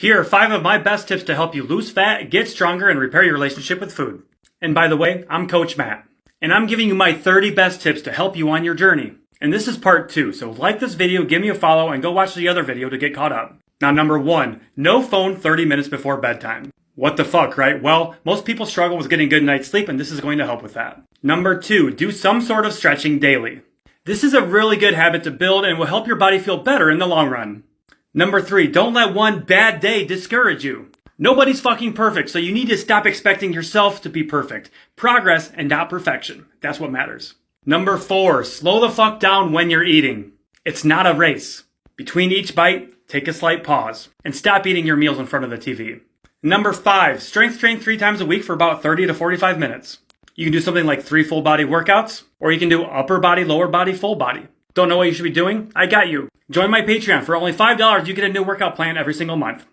Here are 5 of my best tips to help you lose fat, get stronger, and repair your relationship with food. And by the way, I'm Coach Matt, and I'm giving you my 30 best tips to help you on your journey. And this is part 2, so like this video, give me a follow, and go watch the other video to get caught up. Now, number 1, no phone 30 minutes before bedtime. What the fuck, right? Well, most people struggle with getting good night's sleep, and this is going to help with that. Number 2, do some sort of stretching daily. This is a really good habit to build and will help your body feel better in the long run. Number 3, don't let one bad day discourage you. Nobody's fucking perfect, so you need to stop expecting yourself to be perfect. Progress and not perfection. That's what matters. Number 4, slow the fuck down when you're eating. It's not a race. Between each bite, take a slight pause and stop eating your meals in front of the TV. Number 5, strength train 3 times a week for about 30 to 45 minutes. You can do something like 3 full body workouts, or you can do upper body, lower body, full body. Don't know what you should be doing? I got you. Join my Patreon. For only $5, you get a new workout plan every single month.